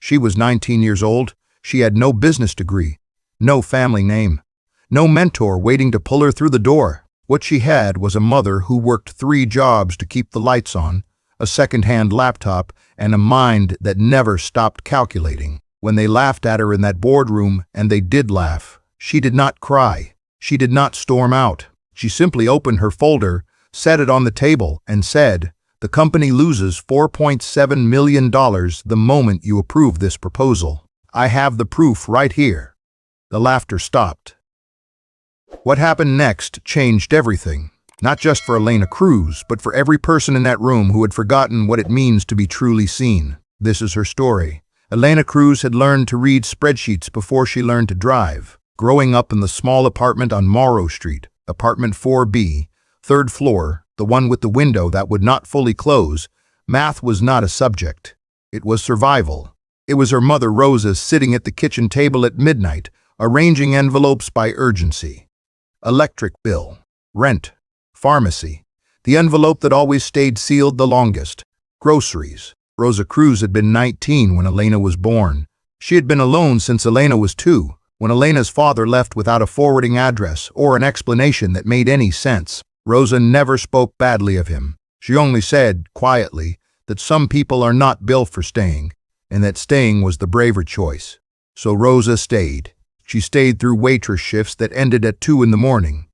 She was 19 years old. She had no business degree, no family name, no mentor waiting to pull her through the door. What she had was a mother who worked 3 jobs to keep the lights on, a second-hand laptop, and a mind that never stopped calculating. When they laughed at her in that boardroom, and they did laugh, she did not cry. She did not storm out. She simply opened her folder, set it on the table, and said, "The company loses $4.7 million the moment you approve this proposal. I have the proof right here." The laughter stopped. What happened next changed everything, not just for Elena Cruz, but for every person in that room who had forgotten what it means to be truly seen. This is her story. Elena Cruz had learned to read spreadsheets before she learned to drive. Growing up in the small apartment on Morrow Street, apartment 4B, 3rd floor, the one with the window that would not fully close, math was not a subject. It was survival. It was her mother Rosa sitting at the kitchen table at midnight, arranging envelopes by urgency. Electric bill, rent, pharmacy, the envelope that always stayed sealed the longest, groceries. Rosa Cruz had been 19 when Elena was born. She had been alone since Elena was 2, when Elena's father left without a forwarding address or an explanation that made any sense. Rosa never spoke badly of him. She only said, quietly, that some people are not built for staying, and that staying was the braver choice. So Rosa stayed. She stayed through waitress shifts that ended at 2 in the morning.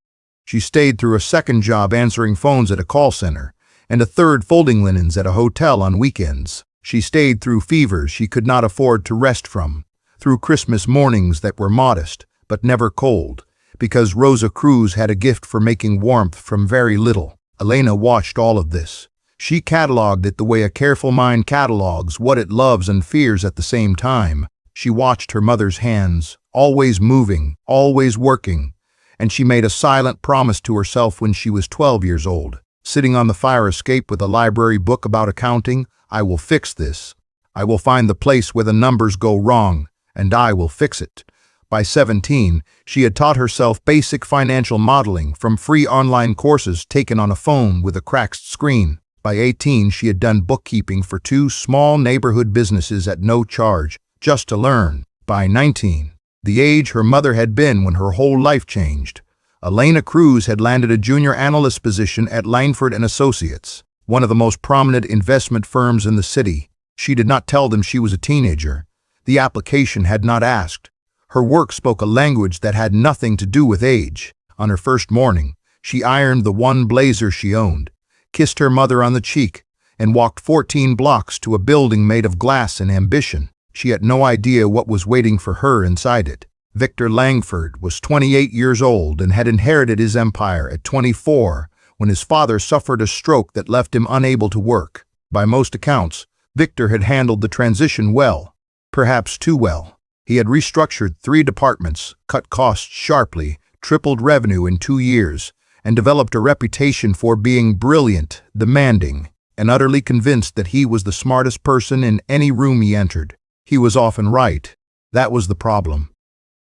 She stayed through a second job answering phones at a call center, and a third folding linens at a hotel on weekends. She stayed through fevers she could not afford to rest from, through Christmas mornings that were modest, but never cold, because Rosa Cruz had a gift for making warmth from very little. Elena watched all of this. She cataloged it the way a careful mind catalogs what it loves and fears at the same time. She watched her mother's hands, always moving, always working, and she made a silent promise to herself when she was 12 years old. Sitting on the fire escape with a library book about accounting, "I will fix this. I will find the place where the numbers go wrong, and I will fix it." By 17, she had taught herself basic financial modeling from free online courses taken on a phone with a cracked screen. By 18, she had done bookkeeping for 2 small neighborhood businesses at no charge, just to learn. By 19, the age her mother had been when her whole life changed, Elena Cruz had landed a junior analyst position at Langford & Associates, one of the most prominent investment firms in the city. She did not tell them she was a teenager. The application had not asked. Her work spoke a language that had nothing to do with age. On her first morning, she ironed the one blazer she owned, kissed her mother on the cheek, and walked 14 blocks to a building made of glass and ambition. She had no idea what was waiting for her inside it. Victor Langford was 28 years old and had inherited his empire at 24 when his father suffered a stroke that left him unable to work. By most accounts, Victor had handled the transition well, perhaps too well. He had restructured 3 departments, cut costs sharply, tripled revenue in 2 years, and developed a reputation for being brilliant, demanding, and utterly convinced that he was the smartest person in any room he entered. He was often right. That was the problem.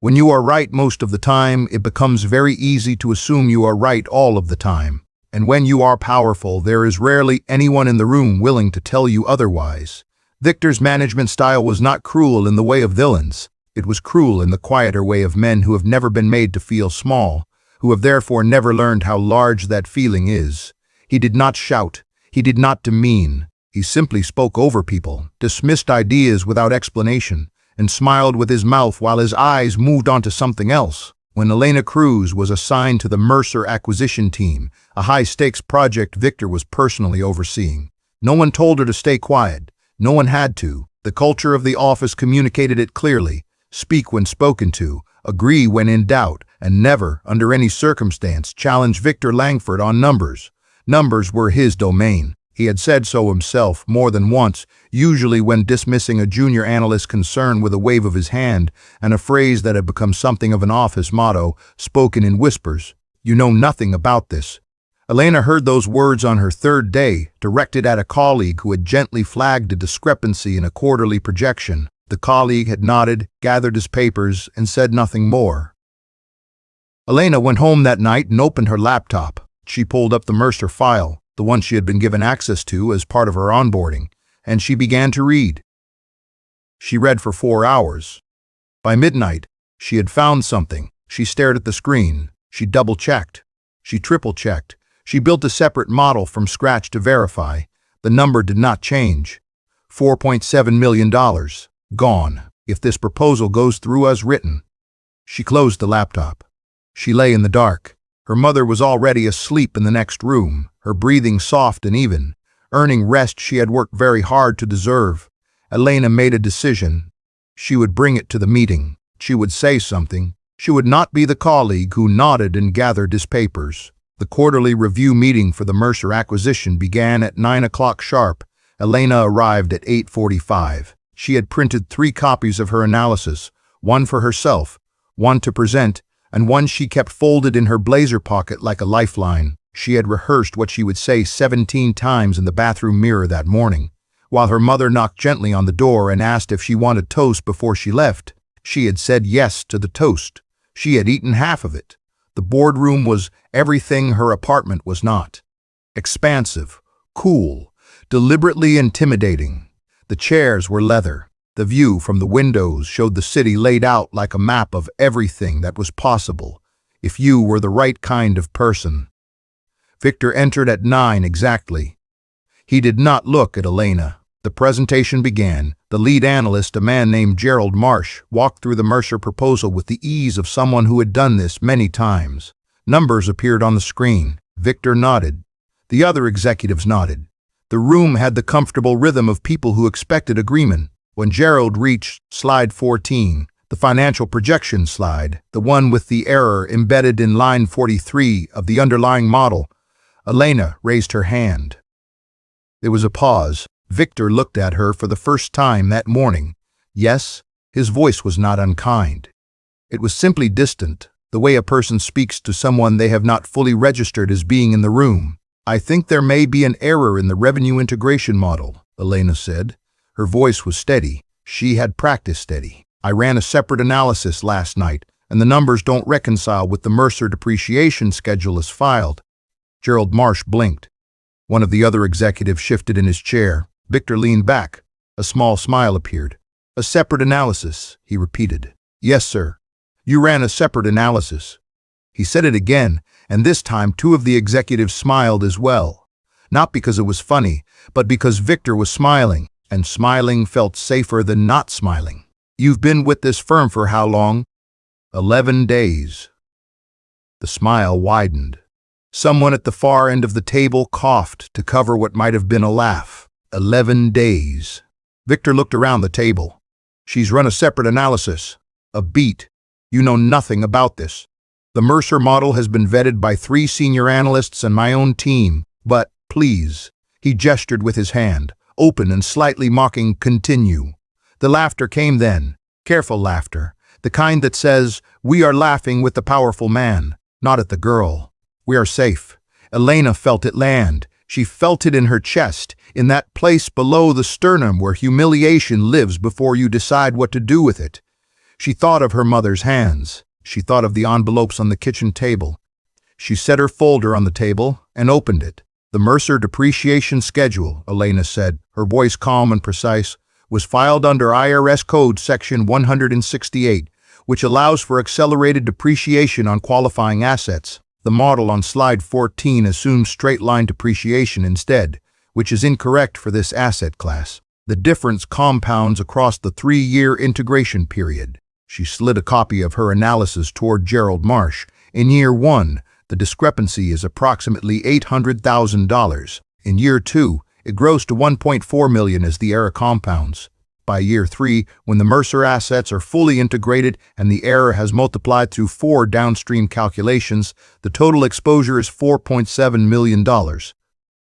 When you are right most of the time, it becomes very easy to assume you are right all of the time. And when you are powerful, there is rarely anyone in the room willing to tell you otherwise. Victor's management style was not cruel in the way of villains. It was cruel in the quieter way of men who have never been made to feel small, who have therefore never learned how large that feeling is. He did not shout. He did not demean. He simply spoke over people, dismissed ideas without explanation, and smiled with his mouth while his eyes moved on to something else. When Elena Cruz was assigned to the Mercer acquisition team, a high-stakes project Victor was personally overseeing, no one told her to stay quiet. No one had to. The culture of the office communicated it clearly. Speak when spoken to, agree when in doubt, and never, under any circumstance, challenge Victor Langford on numbers. Numbers were his domain. He had said so himself more than once, usually when dismissing a junior analyst's concern with a wave of his hand and a phrase that had become something of an office motto, spoken in whispers. "You know nothing about this." Elena heard those words on her 3rd day, directed at a colleague who had gently flagged a discrepancy in a quarterly projection. The colleague had nodded, gathered his papers, and said nothing more. Elena went home that night and opened her laptop. She pulled up the Mercer file, the one she had been given access to as part of her onboarding, and she began to read. She read for 4 hours. By midnight, she had found something. She stared at the screen. She double-checked. She triple-checked. She built a separate model from scratch to verify. The number did not change. $4.7 million. Gone. If this proposal goes through as written. She closed the laptop. She lay in the dark. Her mother was already asleep in the next room, her breathing soft and even, earning rest she had worked very hard to deserve. Elena made a decision. She would bring it to the meeting. She would say something. She would not be the colleague who nodded and gathered his papers. The quarterly review meeting for the Mercer acquisition began at 9 o'clock sharp. Elena arrived at 8:45. She had printed 3 copies of her analysis, one for herself, one to present, and one she kept folded in her blazer pocket like a lifeline. She had rehearsed what she would say 17 times in the bathroom mirror that morning. While her mother knocked gently on the door and asked if she wanted toast before she left, she had said yes to the toast. She had eaten half of it. The boardroom was everything her apartment was not. Expansive, cool, deliberately intimidating. The chairs were leather. The view from the windows showed the city laid out like a map of everything that was possible, if you were the right kind of person. Victor entered at 9 exactly. He did not look at Elena. The presentation began. The lead analyst, a man named Gerald Marsh, walked through the Mercer proposal with the ease of someone who had done this many times. Numbers appeared on the screen. Victor nodded. The other executives nodded. The room had the comfortable rhythm of people who expected agreement. When Gerald reached slide 14, the financial projection slide, the one with the error embedded in line 43 of the underlying model, Elena raised her hand. There was a pause. Victor looked at her for the first time that morning. Yes, his voice was not unkind. It was simply distant, the way a person speaks to someone they have not fully registered as being in the room. I think there may be an error in the revenue integration model, Elena said. Her voice was steady. She had practiced steady. I ran a separate analysis last night, and the numbers don't reconcile with the Mercer depreciation schedule as filed. Gerald Marsh blinked. One of the other executives shifted in his chair. Victor leaned back. A small smile appeared. A separate analysis, he repeated. Yes, sir. You ran a separate analysis. He said it again, and this time 2 of the executives smiled as well. Not because it was funny, but because Victor was smiling. And smiling felt safer than not smiling. You've been with this firm for how long? 11 days. The smile widened. Someone at the far end of the table coughed to cover what might have been a laugh. 11 days. Victor looked around the table. She's run a separate analysis. A beat. You know nothing about this. The Mercer model has been vetted by 3 senior analysts and my own team. But, please, he gestured with his hand. Open and slightly mocking, continue. The laughter came then, careful laughter, the kind that says, we are laughing with the powerful man, not at the girl. We are safe. Elena felt it land. She felt it in her chest, in that place below the sternum where humiliation lives before you decide what to do with it. She thought of her mother's hands. She thought of the envelopes on the kitchen table. She set her folder on the table and opened it. The Mercer depreciation schedule, Elena said, her voice calm and precise, was filed under IRS Code Section 168, which allows for accelerated depreciation on qualifying assets. The model on slide 14 assumes straight-line depreciation instead, which is incorrect for this asset class. The difference compounds across the 3-year integration period. She slid a copy of her analysis toward Gerald Marsh. In year 1, the discrepancy is approximately $800,000. In year 2, it grows to $1.4 million as the error compounds. By year 3, when the Mercer assets are fully integrated and the error has multiplied through 4 downstream calculations, the total exposure is $4.7 million.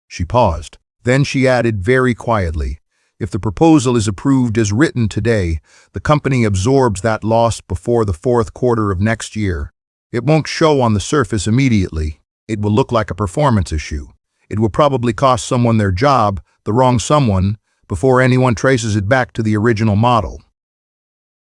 She paused. Then she added very quietly, if the proposal is approved as written today, the company absorbs that loss before the 4th quarter of next year. It won't show on the surface immediately. It will look like a performance issue. It will probably cost someone their job, the wrong someone, before anyone traces it back to the original model.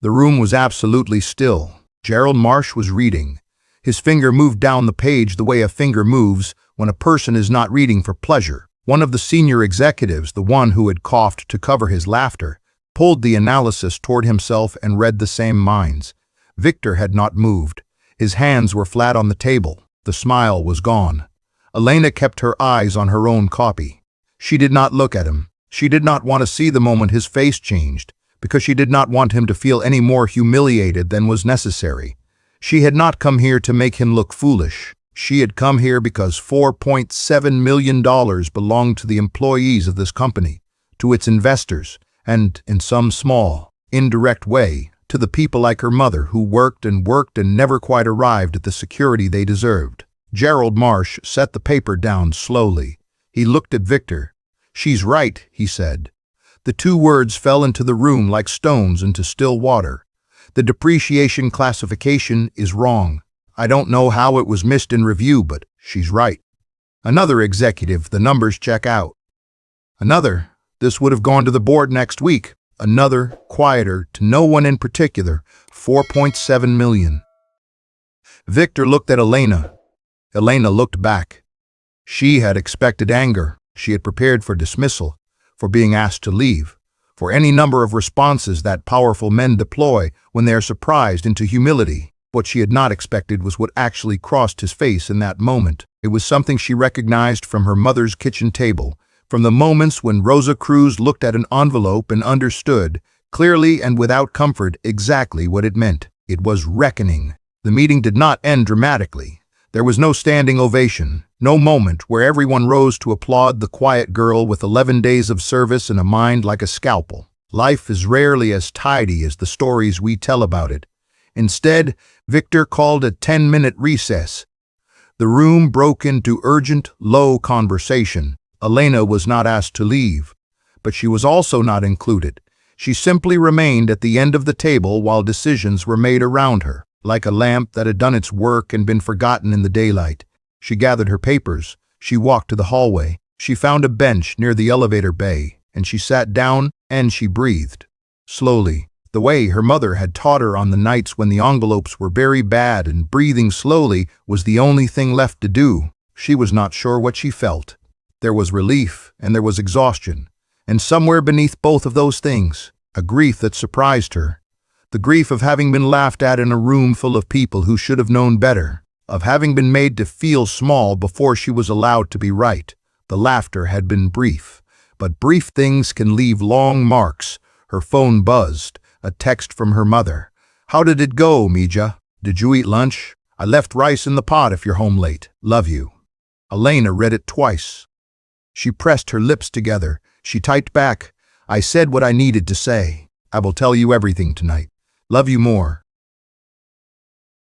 The room was absolutely still. Gerald Marsh was reading. His finger moved down the page the way a finger moves when a person is not reading for pleasure. One of the senior executives, the one who had coughed to cover his laughter, pulled the analysis toward himself and read the same minds. Victor had not moved. His hands were flat on the table. The smile was gone. Elena kept her eyes on her own copy. She did not look at him. She did not want to see the moment his face changed, because she did not want him to feel any more humiliated than was necessary. She had not come here to make him look foolish. She had come here because $4.7 million belonged to the employees of this company, to its investors, and, in some small, indirect way, to the people like her mother who worked and never quite arrived at the security they deserved. Gerald Marsh set the paper down slowly. He looked at Victor. "She's right," he said. The two words fell into the room like stones into still water. The depreciation classification is wrong. I don't know how it was missed in review, but she's right. Another executive, the numbers check out. Another, this would have gone to the board next week. Another, quieter, to no one in particular, 4.7 million. Victor looked at Elena. Elena looked back. She had expected anger. She had prepared for dismissal, for being asked to leave, for any number of responses that powerful men deploy when they are surprised into humility. What she had not expected was what actually crossed his face in that moment. It was something she recognized from her mother's kitchen table, from the moments when Rosa Cruz looked at an envelope and understood, clearly and without comfort, exactly what it meant. It was reckoning. The meeting did not end dramatically. There was no standing ovation, no moment where everyone rose to applaud the quiet girl with 11 days of service and a mind like a scalpel. Life is rarely as tidy as the stories we tell about it. Instead, Victor called a 10-minute recess. The room broke into urgent, low conversation. Elena was not asked to leave, but she was also not included. She simply remained at the end of the table while decisions were made around her. Like a lamp that had done its work and been forgotten in the daylight, she gathered her papers. She walked to the hallway. She found a bench near the elevator bay, and she sat down and she breathed. Slowly, the way her mother had taught her on the nights when the envelopes were very bad, and breathing slowly was the only thing left to do. She was not sure what she felt. There was relief and there was exhaustion, and somewhere beneath both of those things, a grief that surprised her. The grief of having been laughed at in a room full of people who should have known better, of having been made to feel small before she was allowed to be right. The laughter had been brief, but brief things can leave long marks. Her phone buzzed, a text from her mother. "How did it go, Mija? Did you eat lunch? I left rice in the pot if you're home late. Love you." Elena read it twice. She pressed her lips together. She typed back, "I said what I needed to say. I will tell you everything tonight. Love you more."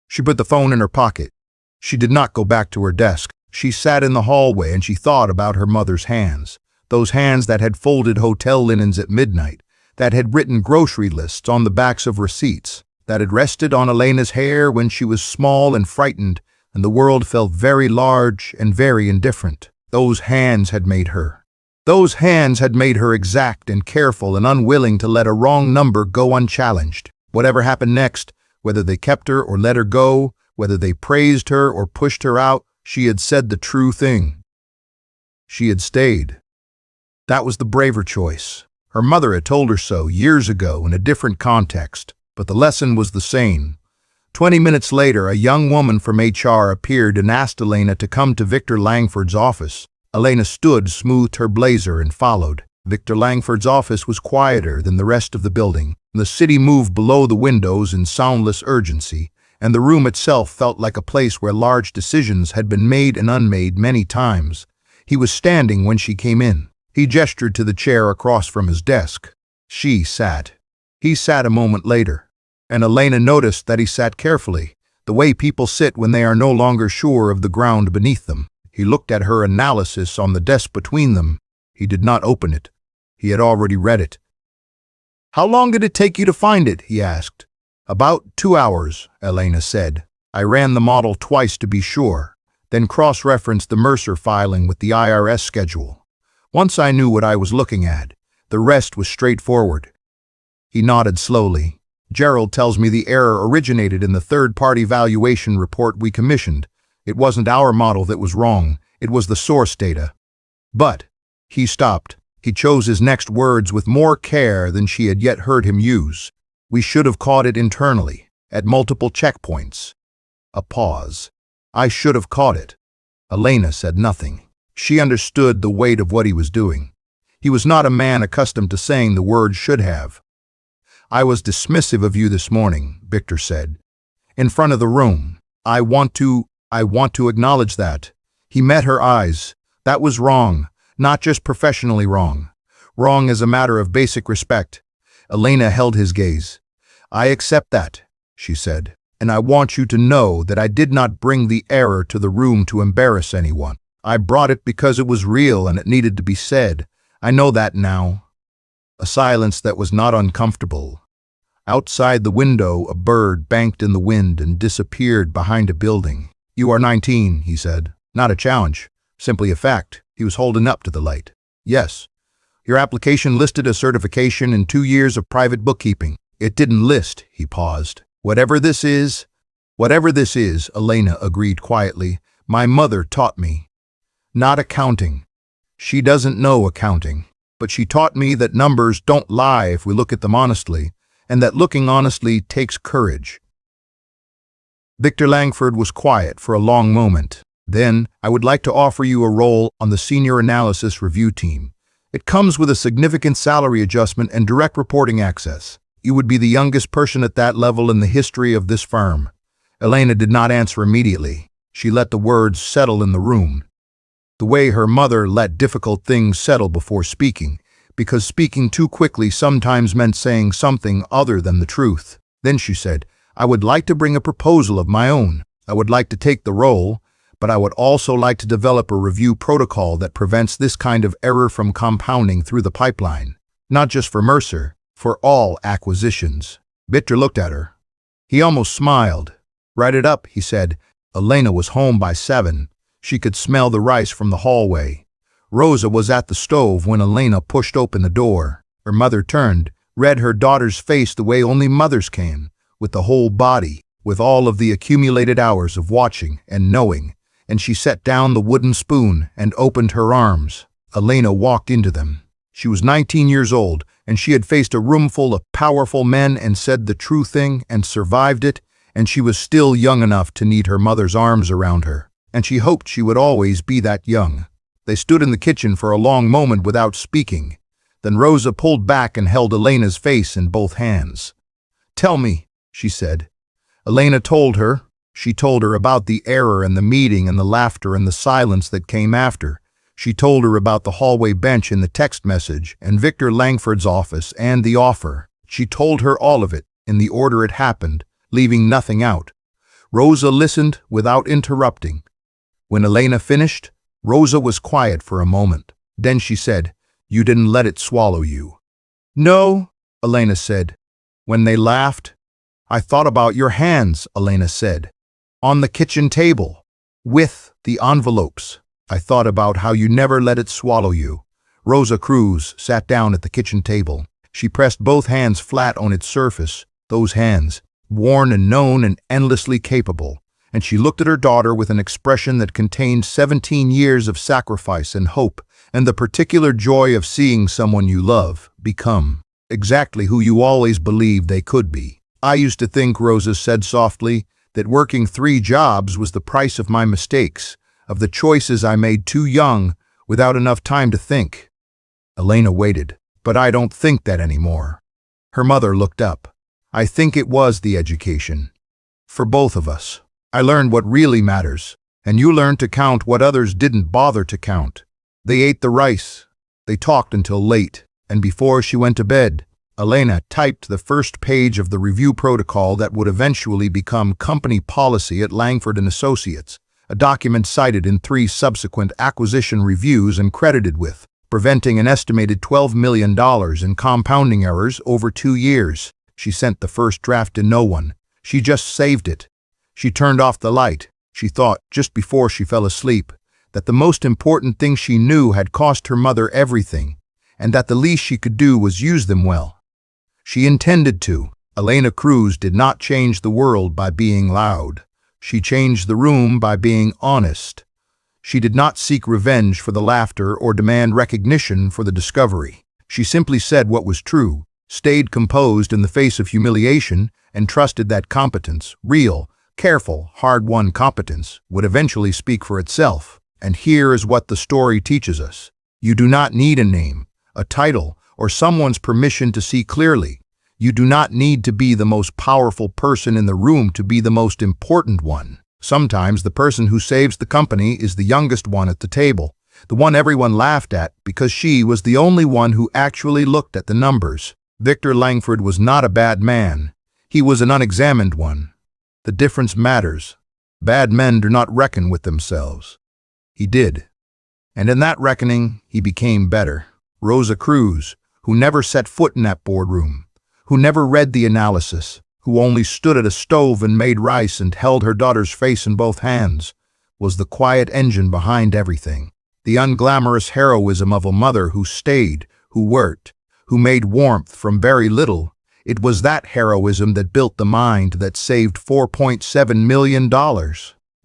She put the phone in her pocket. She did not go back to her desk. She sat in the hallway and she thought about her mother's hands. Those hands that had folded hotel linens at midnight, that had written grocery lists on the backs of receipts, that had rested on Elena's hair when she was small and frightened, and the world felt very large and very indifferent. Those hands had made her. Those hands had made her exact and careful and unwilling to let a wrong number go unchallenged. Whatever happened next, whether they kept her or let her go, whether they praised her or pushed her out, she had said the true thing. She had stayed. That was the braver choice. Her mother had told her so years ago in a different context, but the lesson was the same. 20 minutes later, a young woman from HR appeared and asked Elena to come to Victor Langford's office. Elena stood, smoothed her blazer, and followed. Victor Langford's office was quieter than the rest of the building. The city moved below the windows in soundless urgency, and the room itself felt like a place where large decisions had been made and unmade many times. He was standing when she came in. He gestured to the chair across from his desk. She sat. He sat a moment later, and Elena noticed that he sat carefully, the way people sit when they are no longer sure of the ground beneath them. He looked at her analysis on the desk between them. He did not open it. He had already read it. "How long did it take you to find it?" he asked. "About 2 hours," Elena said. "I ran the model twice to be sure, then cross-referenced the Mercer filing with the IRS schedule. Once I knew what I was looking at, the rest was straightforward." He nodded slowly. "Gerald tells me the error originated in the third-party valuation report we commissioned. It wasn't our model that was wrong, it was the source data." "But," he stopped. He chose his next words with more care than she had yet heard him use. We should have caught it internally, at multiple checkpoints. A pause. I should have caught it. Elena said nothing. She understood the weight of what he was doing. He was not a man accustomed to saying the word should have. I was dismissive of you this morning, Victor said. In front of the room. I want to acknowledge that. He met her eyes. That was wrong, not just professionally wrong. Wrong as a matter of basic respect. Elena held his gaze. I accept that, she said, and I want you to know that I did not bring the error to the room to embarrass anyone. I brought it because it was real and it needed to be said. I know that now. A silence that was not uncomfortable. Outside the window, a bird banked in the wind and disappeared behind a building. You are 19, he said. Not a challenge, simply a fact. He was holding up to the light. Yes. Your application listed a certification in 2 years of private bookkeeping. It didn't list, he paused. Whatever this is, Elena agreed quietly. My mother taught me. Not accounting. She doesn't know accounting, but she taught me that numbers don't lie if we look at them honestly, and that looking honestly takes courage. Victor Langford was quiet for a long moment. Then, I would like to offer you a role on the Senior Analysis Review team. It comes with a significant salary adjustment and direct reporting access. You would be the youngest person at that level in the history of this firm. Elena did not answer immediately. She let the words settle in the room. The way her mother let difficult things settle before speaking, because speaking too quickly sometimes meant saying something other than the truth. Then she said, I would like to bring a proposal of my own. I would like to take the role, but I would also like to develop a review protocol that prevents this kind of error from compounding through the pipeline. Not just for Mercer, for all acquisitions. Victor looked at her. He almost smiled. Write it up, he said. Elena was home by 7. She could smell the rice from the hallway. Rosa was at the stove when Elena pushed open the door. Her mother turned, read her daughter's face the way only mothers can, with the whole body, with all of the accumulated hours of watching and knowing, and she set down the wooden spoon and opened her arms. Elena walked into them. She was 19 years old, and she had faced a room full of powerful men and said the true thing and survived it, and she was still young enough to need her mother's arms around her, and she hoped she would always be that young. They stood in the kitchen for a long moment without speaking. Then Rosa pulled back and held Elena's face in both hands. Tell me, she said. Elena told her. She told her about the error and the meeting and the laughter and the silence that came after. She told her about the hallway bench and the text message and Victor Langford's office and the offer. She told her all of it, in the order it happened, leaving nothing out. Rosa listened without interrupting. When Elena finished, Rosa was quiet for a moment. Then she said, You didn't let it swallow you. No, Elena said. When they laughed, I thought about your hands, Elena said. On the kitchen table, with the envelopes. I thought about how you never let it swallow you. Rosa Cruz sat down at the kitchen table. She pressed both hands flat on its surface, those hands, worn and known and endlessly capable, and she looked at her daughter with an expression that contained 17 years of sacrifice and hope, and the particular joy of seeing someone you love become exactly who you always believed they could be. I used to think, Rosa said softly, that working 3 jobs was the price of my mistakes, of the choices I made too young, without enough time to think. Elena waited. But I don't think that anymore. Her mother looked up. I think it was the education. For both of us. I learned what really matters, and you learned to count what others didn't bother to count. They ate the rice. They talked until late, and before she went to bed, Elena typed the first page of the review protocol that would eventually become company policy at Langford & Associates, a document cited in 3 subsequent acquisition reviews and credited with preventing an estimated $12 million in compounding errors over 2 years. She sent the first draft to no one. She just saved it. She turned off the light. She thought, just before she fell asleep, that the most important thing she knew had cost her mother everything, and that the least she could do was use them well. She intended to. Elena Cruz did not change the world by being loud. She changed the room by being honest. She did not seek revenge for the laughter or demand recognition for the discovery. She simply said what was true, stayed composed in the face of humiliation, and trusted that competence, real, careful, hard-won competence, would eventually speak for itself. And here is what the story teaches us. You do not need a name, a title, or someone's permission to see clearly. You do not need to be the most powerful person in the room to be the most important one. Sometimes the person who saves the company is the youngest one at the table, the one everyone laughed at because she was the only one who actually looked at the numbers. Victor Langford was not a bad man. He was an unexamined one. The difference matters. Bad men do not reckon with themselves. He did. And in that reckoning, he became better. Rosa Cruz, who never set foot in that boardroom, who never read the analysis, who only stood at a stove and made rice and held her daughter's face in both hands, was the quiet engine behind everything. The unglamorous heroism of a mother who stayed, who worked, who made warmth from very little. It was that heroism that built the mind that saved $4.7 million.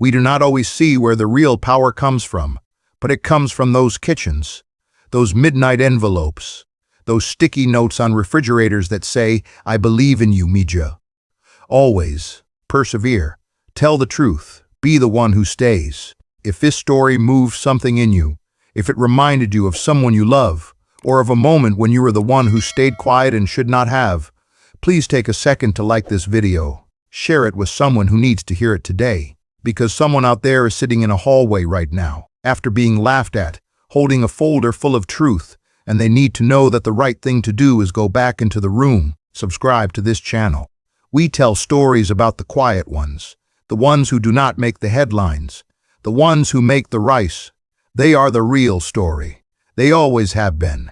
We do not always see where the real power comes from, but it comes from those kitchens, those midnight envelopes, those sticky notes on refrigerators that say, "I believe in you, Mija." Always persevere, tell the truth, be the one who stays. If this story moved something in you, if it reminded you of someone you love, or of a moment when you were the one who stayed quiet and should not have, please take a second to like this video. Share it with someone who needs to hear it today, because someone out there is sitting in a hallway right now, after being laughed at, holding a folder full of truth, and they need to know that the right thing to do is go back into the room. Subscribe to this channel. We tell stories about the quiet ones, the ones who do not make the headlines, the ones who make the rice. They are the real story. They always have been.